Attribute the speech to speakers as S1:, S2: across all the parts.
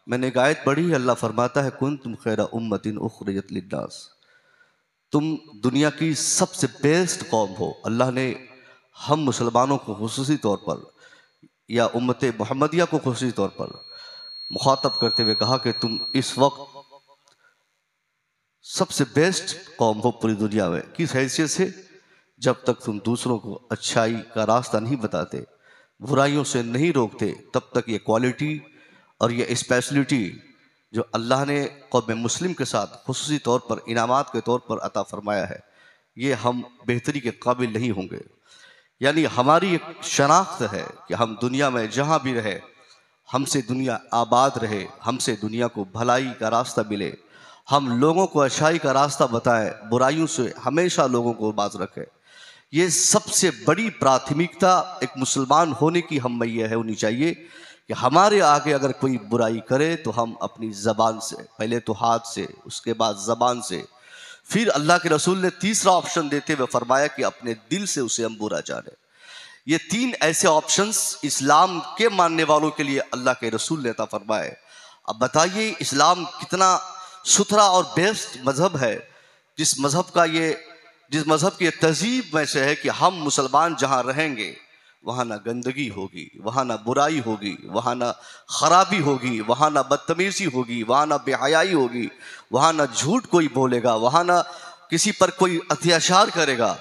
S1: मैंने एक आयत पढ़ी, अल्लाह फरमाता है कुंतुम खैरा उम्मतिन उखरिजत लिन्नास, तुम दुनिया की सबसे बेस्ट कौम हो। अल्लाह ने हम मुसलमानों को खुसूसी तौर पर या उम्मत मोहम्मदिया को खुसूसी तौर पर मुखातब करते हुए कहा कि तुम इस वक्त सबसे बेस्ट कौम हो पूरी दुनिया में। किस हैसियत से? जब तक तुम दूसरों को अच्छाई का रास्ता नहीं बताते, बुराइयों से नहीं रोकते, तब तक ये क्वालिटी और ये स्पेशलिटी जो अल्लाह ने कौम मुस्लिम के साथ खुसूसी तौर पर इनामात के तौर पर अता फरमाया है, ये हम बेहतरी के काबिल नहीं होंगे। यानी हमारी एक शनाख्त है कि हम दुनिया में जहाँ भी रहे, हमसे दुनिया आबाद रहे, हमसे दुनिया को भलाई का रास्ता मिले, हम लोगों को अच्छाई का रास्ता बताएं, बुराइयों से हमेशा लोगों को बाज रखें। ये सबसे बड़ी प्राथमिकता एक मुसलमान होने की हम में यह है होनी चाहिए कि हमारे आगे अगर कोई बुराई करे तो हम अपनी ज़बान से, पहले तो हाथ से, उसके बाद ज़बान से, फिर अल्लाह के रसूल ने तीसरा ऑप्शन देते हुए फरमाया कि अपने दिल से उसे हम बुरा जाने। ये तीन ऐसे ऑप्शंस इस्लाम के मानने वालों के लिए अल्लाह के रसूल ने अता फरमाए। अब बताइए इस्लाम कितना सुथरा और बेस्ट मज़हब है, जिस मज़हब की तहजीब में से है कि हम मुसलमान जहाँ रहेंगे वहाँ ना गंदगी होगी, वहाँ ना बुराई होगी, वहाँ ना खराबी होगी, वहाँ ना बदतमीज़ी होगी, वहाँ ना बेहयाई होगी, वहाँ ना झूठ कोई बोलेगा, वहाँ ना किसी पर कोई अत्याचार करेगा।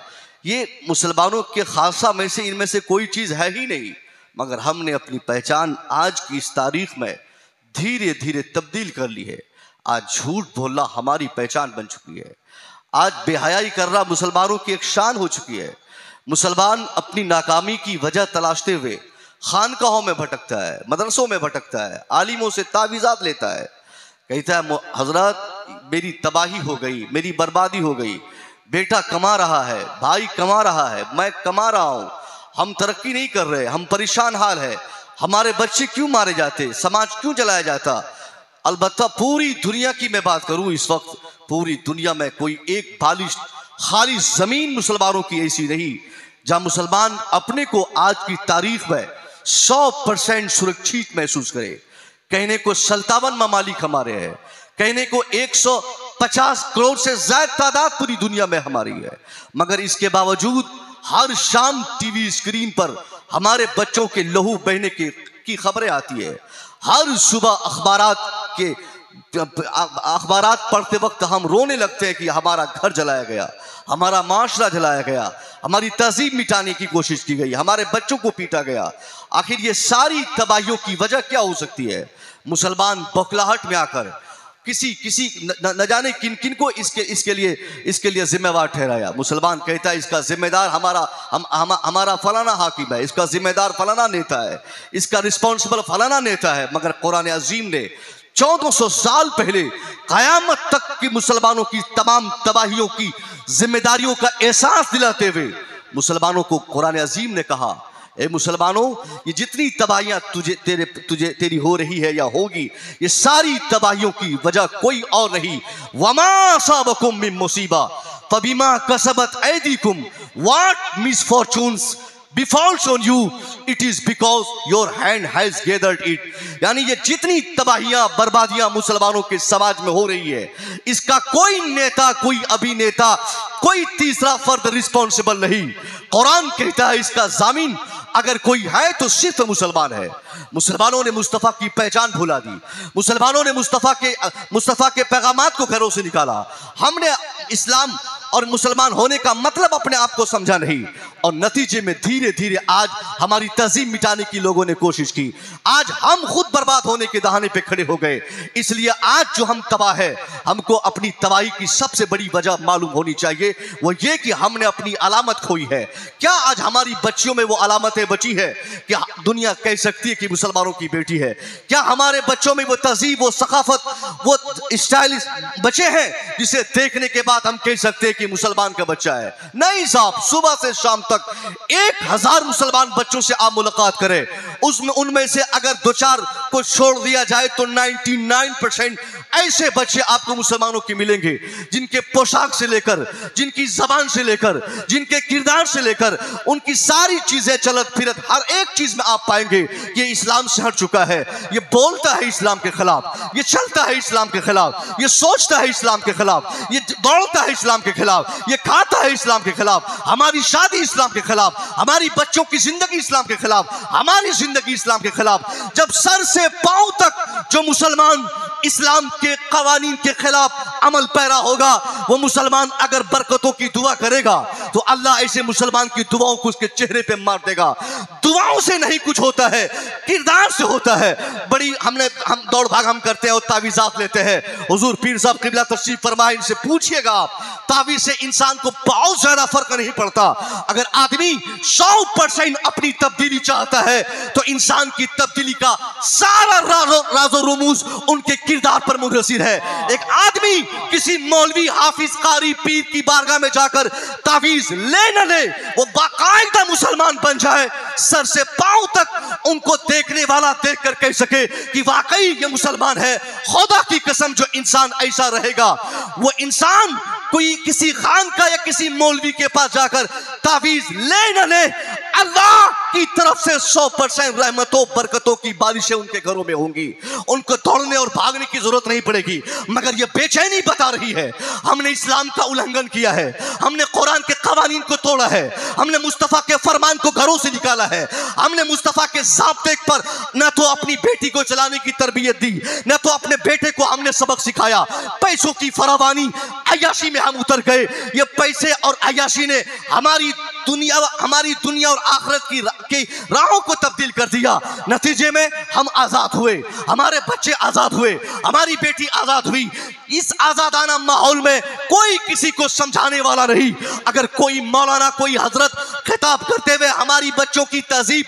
S1: ये मुसलमानों के खासा में से इनमें से कोई चीज़ है ही नहीं। मगर हमने अपनी पहचान आज की इस तारीख में धीरे धीरे तब्दील कर ली है। आज झूठ बोलना हमारी पहचान बन चुकी है। आज बेहयाई करना मुसलमानों की एक शान हो चुकी है। मुसलमान अपनी नाकामी की वजह तलाशते हुए खानकाहों में भटकता है, मदरसों में भटकता है, आलिमों से तावीज़ात लेता है, कहता है हजरत मेरी तबाही हो गई, मेरी बर्बादी हो गई, बेटा कमा रहा है, भाई कमा रहा है, मैं कमा रहा हूँ, हम तरक्की नहीं कर रहे, हम परेशान हाल है, हमारे बच्चे क्यों मारे जाते, समाज क्यों जलाया जाता। अलबत्ता पूरी दुनिया की मैं बात करूं, इस वक्त पूरी दुनिया में कोई एक बालिश खाली जमीन मुसलमानों की ऐसी नहीं जहां मुसलमान अपने को आज की तारीख में 100% सुरक्षित महसूस करे। कहने को 57 ममालिक हमारे हैं, कहने को 150 करोड़ से ज्यादा तादाद पूरी दुनिया में हमारी है, मगर इसके बावजूद हर शाम टीवी स्क्रीन पर हमारे बच्चों के लहू बहने की खबरें आती है। हर सुबह अखबारात पढ़ते वक्त हम रोने लगते हैं कि हमारा घर जलाया गया, हमारा माशरा जलाया गया, हमारी तहजीब मिटाने की कोशिश की गई, हमारे बच्चों को पीटा गया। आखिर ये सारी तबाहियों की वजह क्या हो सकती है? मुसलमान बौखलाहट में आकर किसी न जाने किन किन को इसके लिए जिम्मेवार ठहराया। मुसलमान कहता है इसका जिम्मेदार हमारा फलाना हाकिम है, इसका जिम्मेदार फलाना नेता है, इसका रिस्पॉन्सिबल फलाना नेता है। मगर कुरान अजीम ने 1400 साल पहले कयामत तक की मुसलमानों की तमाम तबाहियों की जिम्मेदारियों का एहसास दिलाते हुए मुसलमानों को कुरान अजीम ने कहा, ए मुसलमानों, ये जितनी तबाहियां तेरी हो रही है या होगी, ये सारी तबाहियों की वजह कोई और नहीं, वमा असाबकुम मिन मुसीबा फबिमा कसबत ऐदीकुम, what misfortunes befalls on you, it is because your hand has gathered it। यानी ये जितनी तबाहियां बर्बादियां मुसलमानों के समाज में हो रही है, इसका कोई नेता, कोई अभिनेता, कोई तीसरा फर्द रिस्पॉन्सिबल नहीं। कुरान कहता है इसका जामिन अगर कोई है तो सिर्फ मुसलमान है। मुसलमानों ने मुस्तफ़ा की पहचान भुला दी, मुसलमानों ने मुस्तफ़ा के पैगामात को घरों से निकाला। हमने इस्लाम और मुसलमान होने का मतलब अपने आप को समझा नहीं, और नतीजे में धीरे धीरे आज हमारी तहजीब मिटाने की लोगों ने कोशिश की। आज हम खुद बर्बाद होने के दहाने पे खड़े हो गए। इसलिए आज जो हम तबाह है, हमको अपनी तबाही की सबसे बड़ी वजह मालूम होनी चाहिए, वो ये कि हमने अपनी अलामत खोई है। क्या आज हमारी बच्चियों में वो अलामतें बची है कि दुनिया कह सकती है कि मुसलमानों की बेटी है? क्या हमारे बच्चों में वो तहजीब, वो सकाफत, वो स्टाइलिश बचे हैं जिसे देखने के बाद हम कह सकते हैं कि मुसलमान का बच्चा है? नहीं साहब, सुबह से शाम तक 1000 मुसलमान बच्चों से आप मुलाकात करें, उनमें से अगर 2-4 को छोड़ दिया जाए तो 99% ऐसे बच्चे आपको मुसलमानों के मिलेंगे जिनके पोशाक से लेकर, जिनकी जबान से लेकर, जिनके किरदार से लेकर, उनकी सारी चीजें चलत फिरत हर एक चीज में आप पाएंगे कि ये इस्लाम से हट चुका है, ये बोलता है इस्लाम के खिलाफ, ये चलता है इस्लाम के खिलाफ, ये सोचता है इस्लाम के खिलाफ, ये दौड़ता है इस्लाम के खिलाफ, ये खाता है इस्लाम के खिलाफ, हमारी शादी इस्लाम के खिलाफ, हमारी बच्चों की जिंदगी इस्लाम के खिलाफ, हमारी जिंदगी इस्लाम के खिलाफ। जब सर से पांव तक जो मुसलमान इस्लाम के कवानीन के खिलाफ अमल पैरा होगा, वो मुसलमान अगर बरकतों की दुआ करेगा तो अल्लाह ऐसे मुसलमान की दुआओं को उसके चेहरे पे मार देगा। दुआओं से नहीं कुछ होता है, किरदार से होता है। बड़ी हम दौड़ भाग हम करते हैं और तावीज़ात लेते हैं। हुजूर पीर साहब क़िबला तशरीफ फरमाए, इनसे पूछिएगा आप, तावीज़ से इंसान को बहुत ज्यादा फर्क नहीं पड़ता। अगर आदमी 100% अपनी तब्दीली चाहता है तो इंसान की तब्दीली का सारा राज़ो रुमूज़ उनके किरदार पर मुनहसर है। एक आदमी किसी मौलवी, हाफिज, कारी, पीर की बारगाह में जाकर तावीज़ ले न ले, वो बाकायदा मुसलमान बन जाए, सर से पांव तक उनको देखने वाला देखकर कह सके कि वाकई ये मुसलमान है। खुदा की कसम, जो इंसान ऐसा रहेगा वो इंसान कोई किसी खान का या किसी मौलवी के पास जाकर तावीज़ ले न ले, अल्लाह की तरफ से 100% रहमतों बरकतों की बारिशें उनके घरों में होंगी। उनको दौड़ने और भागने की जरूरत नहीं पड़ेगी। मगर ये बेचैनी बता रही है हमने इस्लाम का उल्लंघन किया है, हमने कुरान के कवानीन को तोड़ा है, हमने मुस्तफ़ा के फरमान को घरों से निकाला है, हमने मुस्तफ़ा के ज़ाब्ते पर न तो अपनी बेटी को चलाने की तरबियत दी, न तो अपने बेटे को हमने सबक सिखाया। पैसों की फरावानी, अय्याशी में हम उतर गए। ये पैसे और अय्याशी ने हमारी दुनिया और आखिरत की राहों को तब्दील कर दिया। नतीजे में हम आजाद हुए, हमारे बच्चे आजाद हुए, हमारी बेटी आजाद हुई। इस आजादाना माहौल में कोई किसी को समझाने वाला नहीं। अगर कोई मौलाना, कोई हजरत खिताब करते हुए हमारी बच्चों की तहजीब,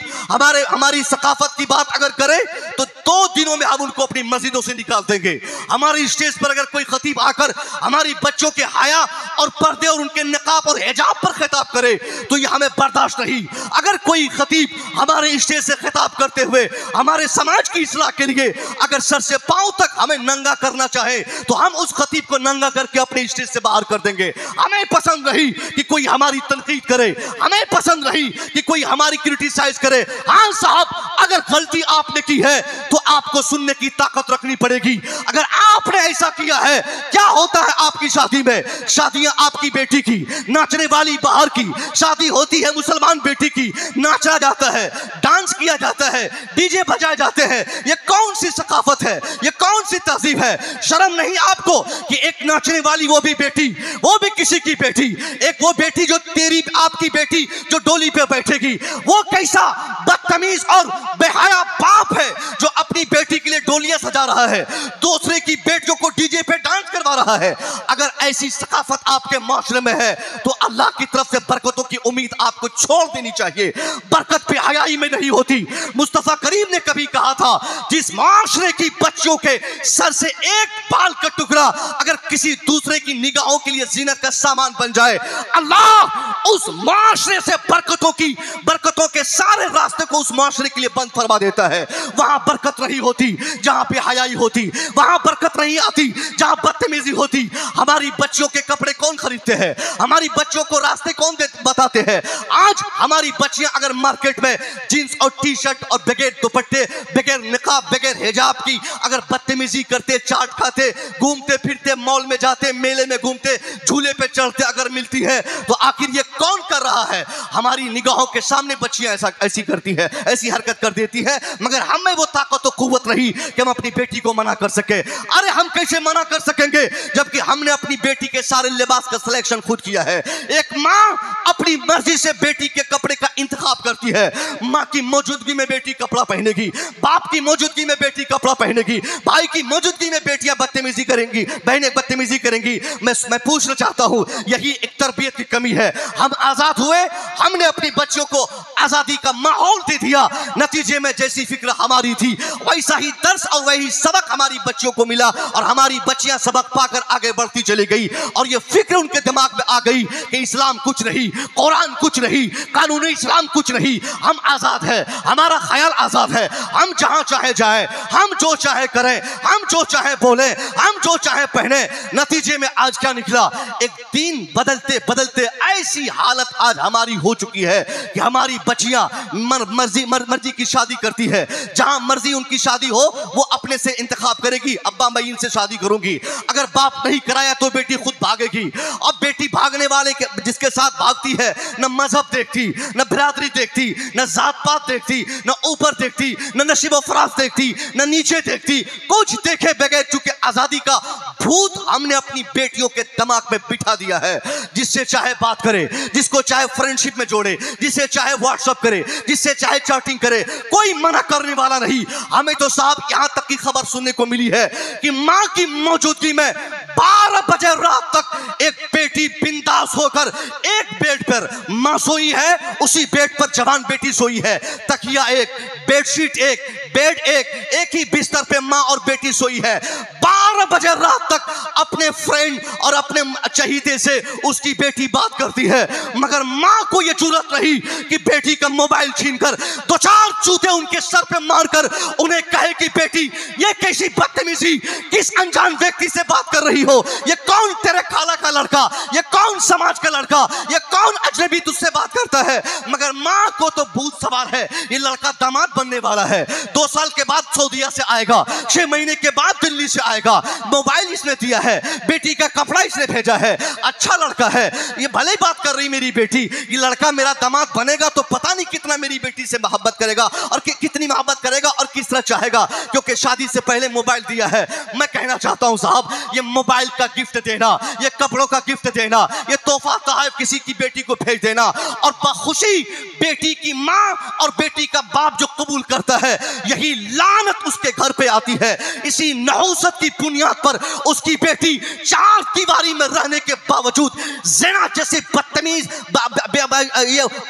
S1: हमारी सकाफत की बात अगर करे तो 2 दिनों में हम उनको अपनी मस्जिदों से निकाल देंगे। हमारी स्टेज पर अगर कोई खतीब आकर हमारी बच्चों के हया और पर्दे और उनके निकाब और हिजाब पर खिताब करे तो ये हमें बर्दाश्त नहीं। अगर कोई खतीब हमारे स्टेज से खिताब करते हुए हमारे समाज की इस्लाह के लिए अगर सर से पांव तक हमें नंगा करना चाहे तो हम उस खतीब को नंगा करके अपने स्टेज से बाहर कर देंगे। हमें पसंद नहीं कि कोई हमारी तनकीद करे, हमें पसंद नहीं कि कोई हमारी क्रिटिसाइज करे। हाँ साहब, अगर गलती आपने की है तो आपको सुनने की ताकत रखनी पड़ेगी। अगर आपने ऐसा किया है, क्या होता है आपकी शादी में? शादियां आपकी बेटी की, नाचने वाली बाहर की शादी होती है, मुसलमान बेटी की, नाचा जाता है, डांस किया जाता है, डीजे बजाए जाते हैं। ये कौन सी सकाफत है? ये कौन सी तहजीब है? शर्म नहीं आपको कि एक नाचने वाली वो भी बेटी, वो भी किसी की बेटी, एक वो बेटी जो तेरी आपकी बेटी जो डोली पे बैठेगी, वो कैसा बदतमीज और बेहया बाप है जो अपनी बेटी के लिए डोलियां सजा रहा है, दूसरे की बेटियों को डीजे पे डांस करवा रहा है। अगर ऐसी सकाफत आपके माशरे में है तो अल्लाह की तरफ से बरकतों की उम्मीद आपको छोड़ देनी चाहिए। बरकत पे हयाई में नहीं होती। मुस्तफा करीम ने कभी कहा था, जिस माशरे की बच्चों के सर से एक बाल का टुकड़ा अगर किसी दूसरे की निगाहों के लिए जीनत का सामान बन जाए, अल्लाह उस माशरे से बरकतों के सारे रास्ते को उस माशरे के लिए बंद फरमा देता है। वहां बरकत नहीं होती जहां पे हयाई होती, वहां बरकत नहीं आती जहां बदतमीजी होती। हमारी बच्चियों के कपड़े कौन खरीदते हैं? हमारी बच्चों को रास्ते कौन बताते हैं? आज हमारी बच्चियां अगर मार्केट में जींस और टी शर्ट और बगैर दुपट्टे, बगैर निकाब, बगैर हिजाब की अगर बदतमीजी करते, चाट खाते, घूमते फिरते, मॉल में जाते, मेले में घूमते, झूले पे चढ़ते अगर मिलती है तो आखिर ये कौन कर रहा है? हमारी निगाहों के सामने बच्चियां ऐसी करती है, ऐसी हरकत कर देती है, मगर हमें वो ताकत और कुव्वत नहीं कि हम अपनी बेटी को मना कर सके। अरे हम कैसे मना कर सकेंगे जबकि हमने अपनी बेटी के सारे लिबास का सिलेक्शन खुद किया है। एक माँ अपनी मर्जी से बेटी के कपड़े का इंतखाब करती है। माँ की मौजूदगी में बेटी कपड़ा पहनेगी, बाप की मौजूदगी में बेटी कपड़ा पहनेगी, भाई की मौजूदगी में बेटियां बदतमीजी करेंगी, बहनें बदतमीजी करेंगी। मैं पूछना चाहता हूं, यही एक तरबियत की कमी है। हम आजाद हुए, हमने अपनी बच्चियों को आजादी का माहौल दे दिया, नतीजे में जैसी फिक्र हमारी थी वैसा ही दर्स और वही सबक हमारी बच्चियों को मिला और हमारी बच्चियां सबक पाकर आगे बढ़ती चली गई। और ये फिक्र उनके दिमाग में आ गई कि इस्लाम कुछ नहीं, कुरान कुछ नहीं, कानूनी इस्लाम कुछ नहीं, हम आजाद है, हमारा ख्याल आजाद है, हम जहां चाहे जाए, हम जो चाहे करें, हम जो चाहे बोले, हम जो चाहे पहने। नतीजे में आज क्या निकला, एक दिन बदलते बदलते ऐसी हालत आज हमारी हो चुकी है कि हमारी बच्चियां मर्जी की शादी करती है। जहां मर्जी उनकी शादी हो वो अपने से इंतखाब करेगी, अब्बा मैं इनसे शादी करूंगी। अगर बाप नहीं कराया तो बेटी खुद भागेगी। अब बेटी भागने वाले जिसके साथ भागती है, न मजहब देखती, न बिरादरी देखती, न जात पात देखती, न ऊपर देखती, न नशीब फराज देखती, न नीचे देखती, कुछ देखे बगैर चूंकि आजादी का भूत हमने अपनी बेटियों के दिमाग में बिठा दिया है। जिससे चाहे बात करे, जिसको चाहे फ्रेंडशिप में जोड़े, जिसे चाहे व्हाट्सएप करे, जिससे चाहे चैटिंग करे, कोई मना करने वाला नहीं। हमें तो साहब यहां तक की खबर सुनने को मिली है कि मां की मौजूदगी में 12 बजे रात तक एक बेटी बिंदास होकर एक बेड पर मां सोई है, उसी बेड पर जवान बेटी सोई है। तकिया एक, बेडशीट एक, बेड एक ही बिस्तर पे मां और बेटी सोई है। 12 बजे रात तक अपने फ्रेंड और अपने चहीते से उसकी बेटी बात करती है, मगर मां को यह जुर्रत नहीं कि बेटी का मोबाइल छीनकर 2-4 चूते उनके सर पे मारकर उन्हें कहे कि बेटी ये कैसी बदतमीजी, किस अनजान व्यक्ति से बात कर रही हो, ये कौन तेरे खाला का लड़का, ये कौन समाज का लड़का, ये कौन अजनबी तुझसे बात करता है। मगर मां को तो भूत सवार है, ये लड़का दामाद बनने वाला है, 2 साल के बाद सऊदीया से आएगा, 6 महीने के बाद दिल्ली से आएगा, मोबाइल इसने दिया है, बेटी का कपड़ा इसने भेजा है, अच्छा लड़का है, ये भले ही बात कर रही मेरी बेटी, ये लड़का मेरा दामाद बनेगा तो पता नहीं कितना मेरी बेटी से मोहब्बत करेगा और कितनी मोहब्बत करेगा और किस तरह चाहेगा, क्योंकि शादी से पहले मोबाइल दिया है। मैं कहना चाहता हूं साहब, ये मोबाइल का गिफ्ट देना, ये कपड़ों का गिफ्ट देना, ये तोहफा तोहफा किसी की बेटी को भेज देना और बखुशी बेटी की मां और बेटी का बाप जो कबूल करता है, यही लानत उसके घर पे आती है। इसी नहुसत की बुनियाद पर उसकी बेटी 4 दीवारी में रहने के बावजूद ज़िना जैसे बदतमीज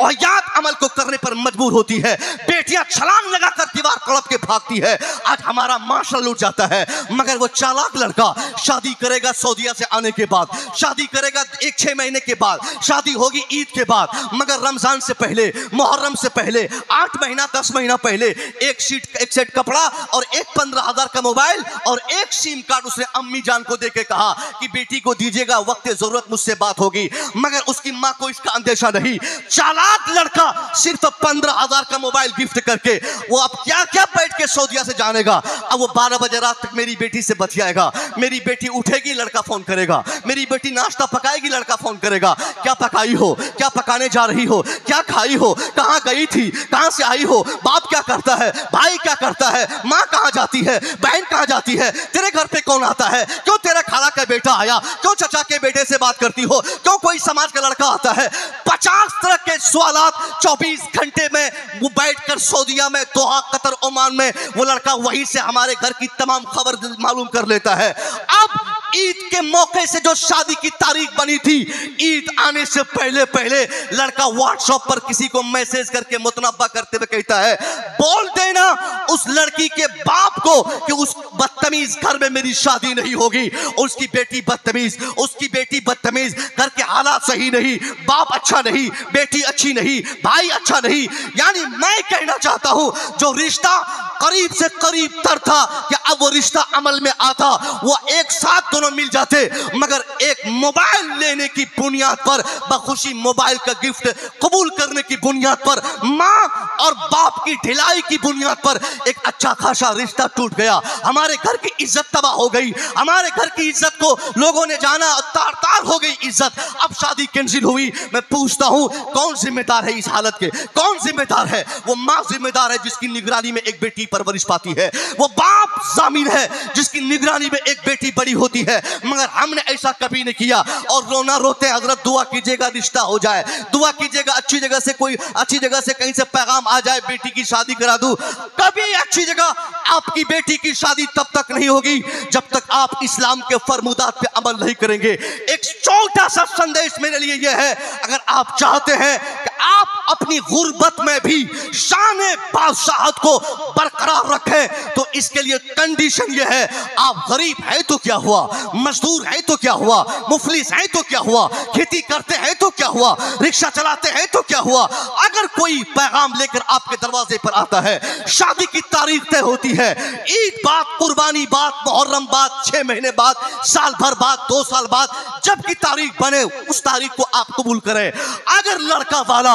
S1: औयात अमल को करने पर मजबूर होती है। बेटियां छलांग लगाकर दीवार तड़प के भागती है। आज हमारा माशा लूट जाता है, मगर वो चालाक लड़का शादी करेगा सऊदीया से आने के बाद, शादी करेगा 1-6 महीने के बाद, शादी होगी ईद के बाद, मगर रमजान से पहले, मुहर्रम से पहले, 8 महीना 10 महीना पहले एक सेट कपड़ा और एक 15,000 का मोबाइल और एक सिम कार्ड उसने अम्मी जान को देके कहा कि बेटी को दीजिएगा, वक्त जरूरत मुझसे बात होगी। मगर उसकी मां को इसका अंदेशा नहीं। चालाक लड़का सिर्फ 15,000 का मोबाइल गिफ्ट करके वो अब क्या क्या बैठ के सऊदीया से जानेगा। अब वो 12 बजे रात तक मेरी बेटी से बतियाएगा, मेरी बेटी उठेगी लड़का फोन करेगा, मेरी बेटी नाश्ता पकाएगी लड़का फोन करेगा, क्या पकाई हो, क्या पकाने जा रही हो, क्या खाई हो, कहां गई थी, कहां से आई हो, बाप क्या करता है, भाई क्या करता है, मां कहां जाती है, बहन कहां जाती है, तेरे घर पे कौन आता है, क्यों तेरा खाला का बेटा आया, क्यों चचा के बेटे से बात करती हो, क्यों कोई समाज का लड़का आता है। 50 तरह के सवालात 24 घंटे में वो बैठकर सऊदीया में, दोहा, कतर, ओमान में वो लड़का वहीं से हमारे घर की तमाम खबर मालूम कर लेता है। अब ईद के मौके से जो शादी की तारीख बनी थी, ईद आने से पहले पहले लड़का व्हाट्सएप पर किसी को मैसेज करके मुतनब्बा करते हुए कहता है, बोल देना उस लड़की के बाप को कि उस बदतमीज घर में मेरी शादी नहीं होगी। उसकी बेटी बदतमीज, उसकी बेटी बदतमीज, घर के हालात सही नहीं, बाप अच्छा नहीं, बेटी अच्छी नहीं, भाई अच्छा नहीं। यानी मैं कहना चाहता हूं, जो रिश्ता करीब से करीब तर था कि अब वो रिश्ता अमल में आता, वो एक साथ दोनों मिल जाते, मगर एक मोबाइल लेने की बुनियाद पर, बखुशी मोबाइल का गिफ्ट कबूल करने की बुनियाद पर, मां और बाप की ढिलाई की बुनियाद पर एक अच्छा खासा रिश्ता टूट गया। हमारे घर की इज्जत तबाह हो गई, हमारे घर की इज्जत को लोगों ने जाना, तार तार हो गई इज्जत। अब शादी कैंसिल हुई। मैं पूछता हूं, कौन जिम्मेदार है इस हालत के, कौन जिम्मेदार है? वो मां जिम्मेदार है जिसकी निगरानी में एक बेटी परवरिश पाती है, वो बाप जामिन है जिसकी निगरानी में एक बेटी बड़ी होती है। मगर हमने ऐसा कभी नहीं किया। और रोना रोते हजरत दुआ कीजिएगा रिश्ता हो जाए, दुआ कीजिएगा अच्छी जगह से, कोई अच्छी जगह से कहीं से पैगाम आ जाए, बेटी की शादी करा दूं। कभी अच्छी जगह आपकी बेटी की शादी तब तक नहीं होगी जब तक आप इस्लाम के फरमुदात पे अमल नहीं करेंगे। एक छोटा सा संदेश मेरे लिए यह है, अगर आप चाहते हैं कि आप अपनी गुर्बत में भी शान बादशाहत को बरकरार रखें, तो इसके लिए कंडीशन यह है, आप गरीब हैं तो क्या हुआ, मजदूर हैं तो क्या हुआ, मुफलिस हैं तो क्या हुआ, खेती करते हैं तो क्या हुआ, रिक्शा चलाते हैं तो क्या हुआ, अगर कोई पैगाम लेकर आपके दरवाजे पर आता है, शादी की तारीख तय होती है, ईद बाद, कुर्बानी बाद, मुहर्रम बाद, 6 महीने बाद, साल भर बाद, 2 साल बाद, जब की तारीख बने उस तारीख को आप कबूल करें। अगर लड़का वाला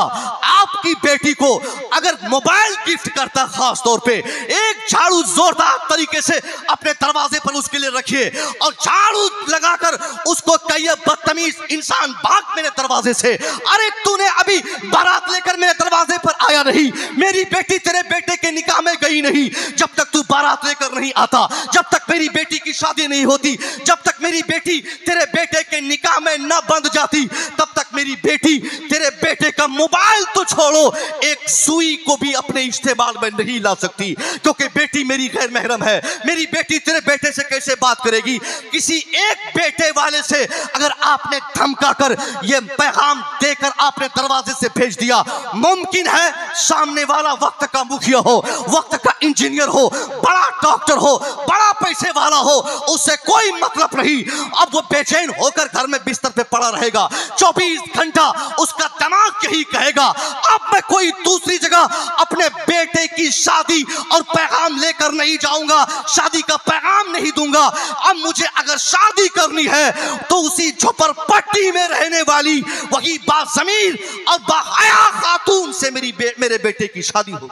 S1: आपकी बेटी को अगर मोबाइल गिफ्ट करता, खास तौर पे एक झाड़ू जोरदार तरीके से अपने दरवाजे पर उसके लिए रखिए और झाड़ू लगाकर उसको कहिए, बदतमीज इंसान भाग मेरे दरवाजे से, अरे तूने अभी बारात लेकर मेरे दरवाजे पर आया नहीं, मेरी बेटी तेरे बेटे के निकाह में गई नहीं, जब तक तू बारात लेकर नहीं आता, जब तक मेरी बेटी की शादी नहीं होती, जब तक मेरी बेटी तेरे बेटे के निकाह में न बंध जाती, तब तक मेरी बेटी तेरे बेटे का मोबाइल तो छोड़ो, एक सुई को भी अपने इस्तेमाल में नहीं ला सकती, क्योंकि बेटी मेरी गैर महरम है। मेरी बेटी तेरे बेटे से कैसे बात करेगी? किसी एक बेटे वाले से अगर आपने धमकाकर ये पैगाम देकर आपने दरवाजे से भेज दिया, मुमकिन है सामने वाला वक्त का मुखिया हो, वक्त का इंजीनियर हो, बड़ा डॉक्टर हो, बड़ा पैसे वाला हो, उससे कोई मतलब नहीं। अब वो बेचैन होकर घर में बिस्तर पे पड़ा रहेगा, 24 घंटा उसका दिमाग यही कहेगा, अब मैं कोई दूसरी जगह अपने बेटे की शादी और पैगाम लेकर नहीं जाऊंगा, शादी का पैगाम नहीं दूंगा। अब मुझे अगर शादी करनी है तो उसी झोपड़पट्टी में रहने वाली वही बाज़मीर और बाहया खातून से मेरे बेटे की शादी होगी।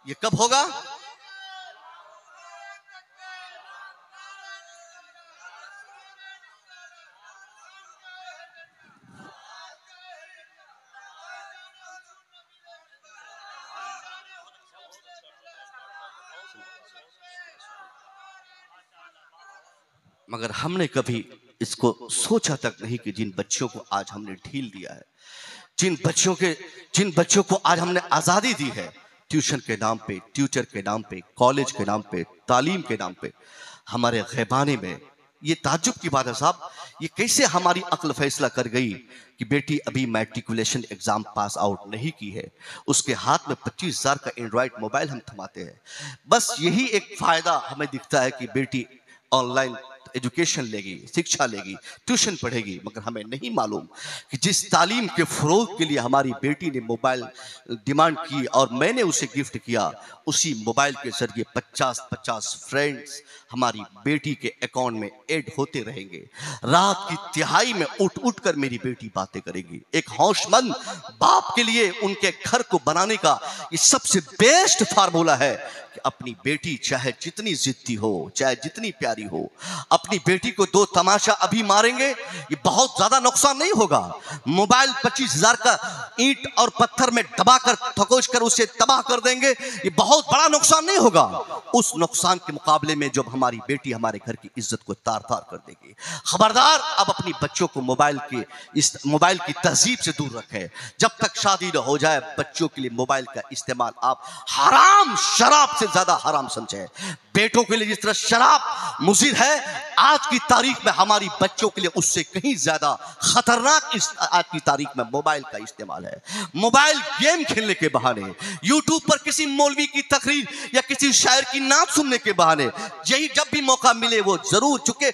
S1: ये कब होगा? मगर हमने कभी इसको सोचा तक नहीं कि जिन बच्चों को आज हमने ढील दिया है, जिन बच्चों को आज हमने आज़ादी दी है, ट्यूशन के नाम पे, ट्यूटर के नाम पे, कॉलेज के नाम पे, तालीम के नाम पे, हमारे ग़ैबाने में ये ताज्जुब की बात है साहब, ये कैसे हमारी अक्ल फैसला कर गई कि बेटी अभी मैट्रिकुलेशन एग्जाम पास आउट नहीं की है, उसके हाथ में 25,000 का एंड्रॉयड मोबाइल हम थमाते हैं। बस यही एक फ़ायदा हमें दिखता है कि बेटी ऑनलाइन एजुकेशन लेगी, शिक्षा लेगी, ट्यूशन पढ़ेगी, मगर हमें नहीं मालूम कि जिस तालीम के फ़रोग़ के लिए हमारी बेटी ने मोबाइल डिमांड की और मैंने उसे गिफ्ट किया, उसी मोबाइल के ज़रिए 50-50 फ्रेंड्स हमारी बेटी के अकाउंट में ऐड होते रहेंगे। रात की तिहाई में उठ कर मेरी बेटी बातें करेगी। एक होशमंद बाप के लिए उनके घर को बनाने का ये सबसे बेस्ट फार्मूला है कि अपनी बेटी चाहे जितनी जिद्दी हो, चाहे जितनी प्यारी हो, अपनी बेटी को 2 तमाशा अभी मारेंगे, ये बहुत ज्यादा नुकसान नहीं होगा। मोबाइल 25,000 का ईंट और पत्थर में दबाकर थकोच कर उसे तबाह कर देंगे, ये बहुत बड़ा नुकसान नहीं होगा। उस नुकसान के मुकाबले में जब हमारी बेटी हमारे घर की इज्जत को तार तार कर देगी। खबरदार, अब अपनी बच्चों को मोबाइल की तहजीब से दूर रखें। जब तक शादी न हो जाए, बच्चों के लिए मोबाइल का इस्तेमाल आप हराम, शराब से ज्यादा हराम समझे। बेटों के लिए जिस तरह शराब मुज़िर है, आज की तारीख में हमारी बच्चों के लिए उससे कहीं ज्यादा खतरनाक आज की तारीख में मोबाइल का इस्तेमाल है। मोबाइल गेम खेलने के बहाने, यूट्यूब पर किसी मौलवी की तकरीर या किसी शायर की नात सुनने के बहाने, यही जब भी मौका मिले वो जरूर, चूंकि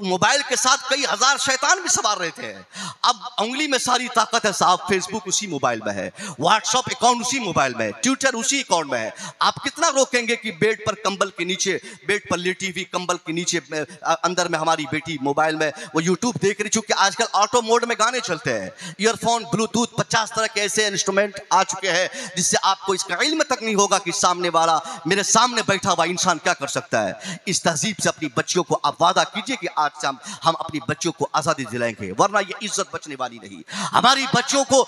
S1: मोबाइल के साथ कई हजार शैतान भी सवार रहते हैं। अब उंगली में सारी ताकत है साहब, फेसबुक उसी मोबाइल में है, व्हाट्सएप अकाउंट उसी मोबाइल में है, ट्विटर उसी अकाउंट में है। आप कितना रोकेंगे कि बेड पर कंबल के नीचे, बेड पर लेटी हुई कंबल के नीचे अंदर में हमारी बेटी मोबाइल में वो यूट्यूब देख रही, चूंकि आजकल ऑटो मोड में गाने चलते हैं, ईयरफोन, ब्लूटूथ, 50 तरह के ऐसे इंस्ट्रूमेंट आ चुके हैं जिससे आपको इसका इल्म तक नहीं होगा कि सामने वाला, मेरे सामने बैठा हुआ इंसान क्या कर सकता है। इस तहजीब से अपनी बच्चियों को आप वादा कीजिए कि आज से हम अपनी बच्चियों को आज़ादी दिलाएंगे, वरना ये इज्जत बचने वाली नहीं। हमारी बच्चियों को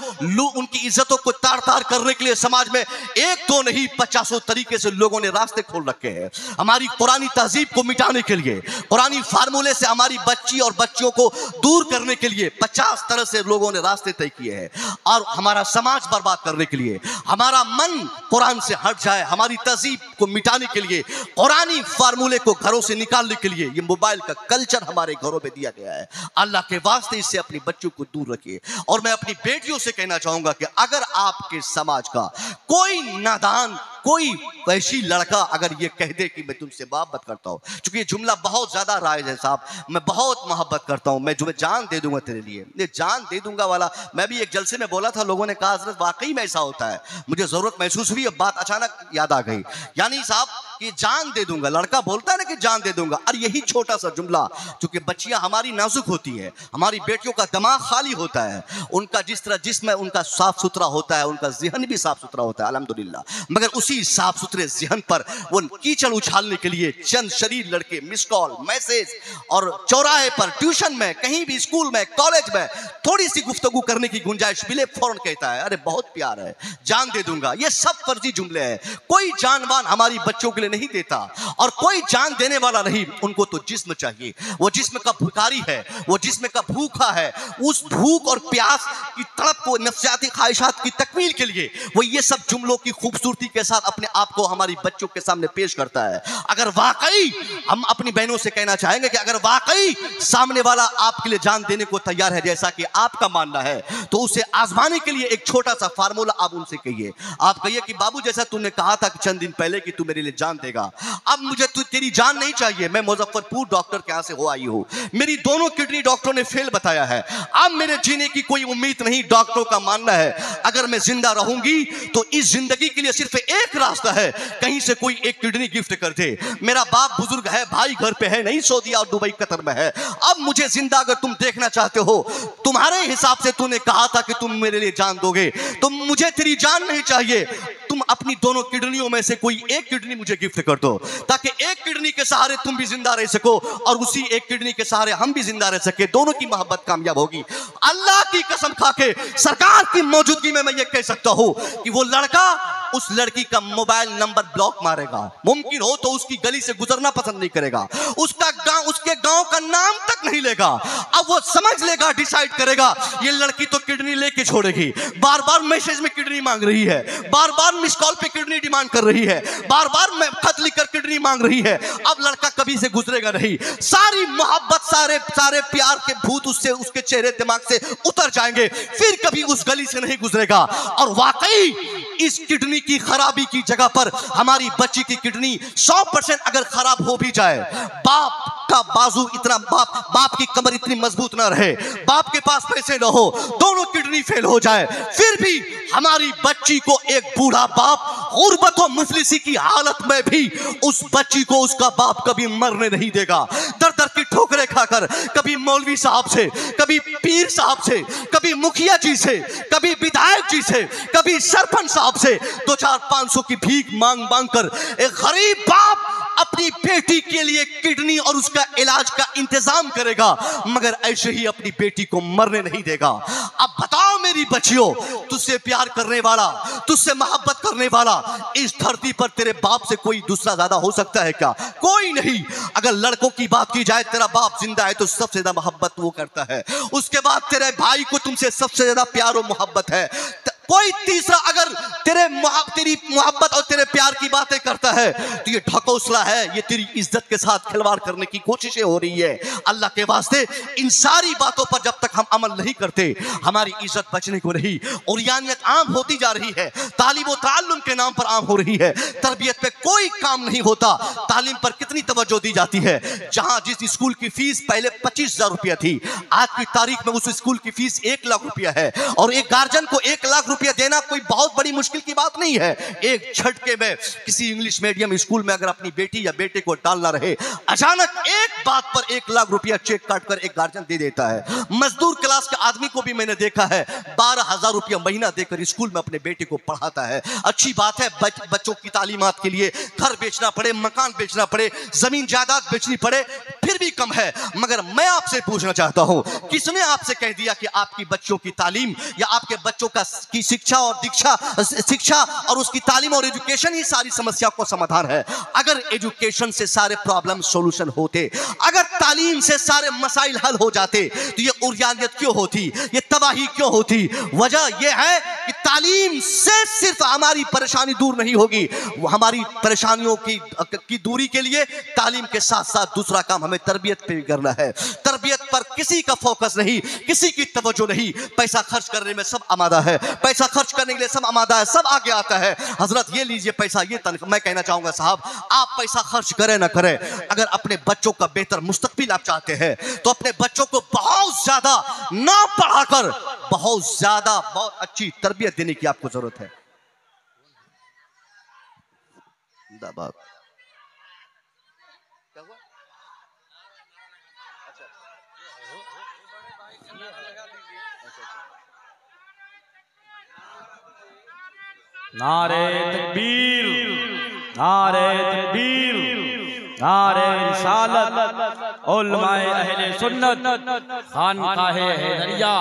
S1: उनकी इज्जतों को तार तार करने के लिए समाज में 1-2 नहीं 50 तरीके से लोगों ने रास्ते खोल रखे हैं। हमारी पुरानी तहजीब को मिटाने के लिए, पुरानी फार्मूले से हमारी बच्ची और बच्चियों को दूर करने के लिए 50 तरह से लोगों ने रास्ते तय किए हैं। और हमारा समाज बर्बाद करने के लिए, हमारा मन कुरान से हट जाए, हमारी तहजीब को मिटाने के लिए, कुरानी फार्मूले को घरों से निकालने के लिए ये मोबाइल का कल्चर हमारे घरों में दिया गया है। अल्लाह के वास्ते इससे अपने बच्चों को दूर रखिए। और मैं अपनी बेटियों से कहना चाहूंगा कि अगर आपके समाज का कोई नादान, कोई वैसी लड़का अगर ये कह दे कि मैं तुमसे मोहब्बत करता हूं, क्योंकि ये जुमला बहुत ज्यादा राइज है साहब, मैं बहुत मोहब्बत करता हूं, मैं तुम्हें जान दे दूंगा तेरे लिए, ये जान दे दूंगा वाला, मैं भी एक जलसे में बोला था, लोगों ने कहा हज़रत वाकई में ऐसा होता है, मुझे जरूरत महसूस हुई, अब बात अचानक याद आ गई। यानी साहब कि जान दे दूंगा, लड़का बोलता है ना कि जान दे दूंगा, और यही छोटा सा जुमला, चूंकि बच्चियां हमारी नाजुक होती है, हमारी बेटियों का दिमाग खाली होता है, उनका जिस तरह जिस्म है उनका साफ सुथरा होता है, उनका ज़हन भी साफ सुथरा होता है अल्हम्दुलिल्लाह, मगर उसी साफ सुथरे ज़हन पर वो कीचड़ उछालने के लिए चंद शरीर लड़के मिस कॉल, मैसेज और चौराहे पर, ट्यूशन में, कहीं भी स्कूल में, कॉलेज में थोड़ी सी गुफ्तगू करने की गुंजाइश मिले फौरन कहता है अरे बहुत प्यार है, जान दे दूंगा। ये सब फर्जी जुमले हैं। कोई जानवान हमारी बच्चों के लिए नहीं देता और कोई जान देने वाला नहीं, उनको तो जिस्म चाहिए, वो जिस्म का भिखारी है, वो जिस्म का भूखा है, उस भूख और प्यास की तड़प को, नफ्सियाती ख्वाहिशात की तकमील के लिए वो ये सब जुमलों की खूबसूरती के साथ अपने आप को हमारी बच्चों के सामने पेश करता है। अगर वाकई हम अपनी बहनों से कहना चाहेंगे कि अगर वाकई सामने वाला आपके लिए जान देने को तैयार है जैसा कि आपका मानना है, तो उसे आजमाने के लिए एक छोटा सा फार्मूला आप उनसे कहिए। आप कहिए कि बाबू जैसा तूने कहा था कि चंद दिन पहले कि तू मेरे लिए जान देगा, अब मुझे तेरी जान नहीं चाहिए। मैं मुजफ्फरपुर डॉक्टर के यहां से हो आई हूं, मेरी दोनों किडनी डॉक्टरों ने फेल बताया है, अब मेरे जीने की कोई उम्मीद नहीं। डॉक्टरों का मानना है अगर मैं जिंदा रहूंगी तो इस जिंदगी के लिए सिर्फ एक रास्ता है, कहीं से कोई एक किडनी गिफ्ट कर दे। मेरा बाप बुजुर्ग है, भाई घर पे है नहीं, सऊदी और दुबई कतर में है। अब मुझे जिंदा अगर तुम देखना चाहते हो, तुम्हारे हिसाब से तूने कहा था कि तुम मेरे लिए जान दोगे, तो मुझे तेरी जान नहीं चाहिए, तुम अपनी दोनों किडनियों में से कोई एक किडनी मुझे गिफ्ट कर दो, ताकि एक किडनी के सहारे तुम भी जिंदा रह सको और उसी एक किडनी के सहारे हम भी जिंदा रह सके, दोनों की मोहब्बत कामयाब होगी। अल्लाह की कसम खाके सरकार की मौजूदगी में मैं ये कह सकता हूं कि वो लड़का उस लड़की का मोबाइल नंबर ब्लॉक मारेगा, मुमकिन हो तो उसकी गली से गुजरना पसंद नहीं करेगा, उसका गांव, उसके गांव का नाम तक नहीं लेगा। अब वो समझ लेगा, डिसाइड करेगा ये लड़की तो किडनी लेके छोड़ेगी, बार बार मैसेज में किडनी मांग रही है, बार बार मिस कॉल पे किडनी डिमांड कर रही है, बार बार खत लिखकर किडनी मांग रही है। अब लड़का कभी से गुजरेगा नहीं, सारी मोहब्बत, सारे प्यार के भूत उससे, उसके चेहरे दिमाग से उतर जाएंगे, फिर कभी उस गली से नहीं गुजरेगा। और वाकई इस किडनी की खराबी की जगह पर हमारी बच्ची की किडनी 100% अगर खराब हो भी जाए, बाप का बाजू इतना, बाप की कमर इतनी मजबूत ना रहे, बाप के पास पैसे ना हो, दोनों किडनी फेल हो जाए, फिर भी हमारी बच्ची को एक बूढ़ा बाप गुर्बत और मुफलिसी की हालत में भी उस बच्ची को उसका बाप कभी मरने नहीं देगा। दर दर की ठोकरें खाकर, कभी मौलवी साहब से, कभी पीर साहब से, कभी मुखिया जी से, कभी विधायक जी से, कभी सरपंच साहब से 200-500 की भीख मांग मांग कर एक गरीब बाप अपनी बेटी के लिए किडनी और उसका इलाज का इंतजाम करेगा, मगर ऐसे ही अपनी बेटी को मरने नहीं देगा। अब बताओ मेरी बच्चियों, तुझसे प्यार करने वाला, तुझसे मोहब्बत करने वाला इस धरती पर तेरे बाप से कोई दूसरा ज्यादा हो सकता है क्या? कोई नहीं। अगर लड़कों की बात की जाए, तेरा बाप जिंदा है तो सबसे ज्यादा मोहब्बत वो करता है, उसके बाद तेरे भाई को तुमसे सबसे ज्यादा प्यार और मोहब्बत है, कोई तीसरा अगर तेरी मोहब्बत और तेरे प्यार की बातें करता है तो ये ढकोसला है, ये तेरी इज्जत के साथ खिलवाड़ करने की कोशिशें हो रही है। अल्लाह के वास्ते इन सारी बातों पर जब तक हम अमल नहीं करते, हमारी इज्जत बचने को रही, उरियानियत आम होती जा रही है, तालीम व ताल्लुम के नाम पर आम हो रही है, तरबियत पे कोई काम नहीं होता। तालीम पर कितनी तवज्जो दी जाती है, जहां जिस स्कूल की फीस पहले 25,000 रुपया थी, आज की तारीख में उस स्कूल की फीस 1 लाख रुपया है, और एक गार्जियन को 1 लाख रुपया देना कोई बहुत बड़ी मुश्किल की बात नहीं है। एक झटके में किसी इंग्लिश मीडियम स्कूल में अगर अपनी बेटी या बेटे को डालना रहे, अचानक एक बात पर 1 लाख रुपया चेक काटकर एक गार्जियन दे देता है। मजदूर क्लास के आदमी को भी मैंने देखा है 12,000 रुपया महीना देकर स्कूल में अपने बेटे को पढ़ाता है। अच्छी बात है, बच्चों की तालीमात के लिए घर बेचना पड़े, मकान बेचना पड़े, जमीन जायदाद बेचनी पड़े, फिर भी कम है। मगर मैं आपसे पूछना चाहता हूं, किसने आपसे कह दिया कि आपकी बच्चों की तालीम या आपके बच्चों की शिक्षा और उसकी तालीम और एजुकेशन ही सारी समस्या को समाधान है? अगर एजुकेशन से सारे प्रॉब्लम सॉल्यूशन होते, अगर तालीम से सारे मसाइल हल हो जाते, तो ये उरियानियत क्यों होती, ये तबाही क्यों होती? वजह यह है कि तालीम से सिर्फ हमारी परेशानी दूर नहीं होगी, हमारी परेशानियों की दूरी के लिए तालीम के साथ साथ दूसरा काम हमें तरबियत पे भी करना है। तरबियत पर किसी का फोकस नहीं, किसी की तवज्जो नहीं। पैसा खर्च करने में सब आमादा है, पैसा खर्च करने के लिए सब आमादा है, सब आगे आता है। हजरत ये लीजिए पैसा, ये तनख्वाह। मैं कहना चाहूंगा साहब, आप पैसा खर्च करें ना करें, अगर अपने बच्चों का बेहतर मुस्तकबिल आप चाहते हैं तो अपने बच्चों को बहुत ज्यादा ना पढ़ाकर बहुत ज्यादा बहुत अच्छी तरबियत देने की आपको जरूरत है।
S2: नारे तकबीर, नारे तकबीर, नारे रिसालत, उलमाए अहले सुन्नत, खानकाहे हैदरिया,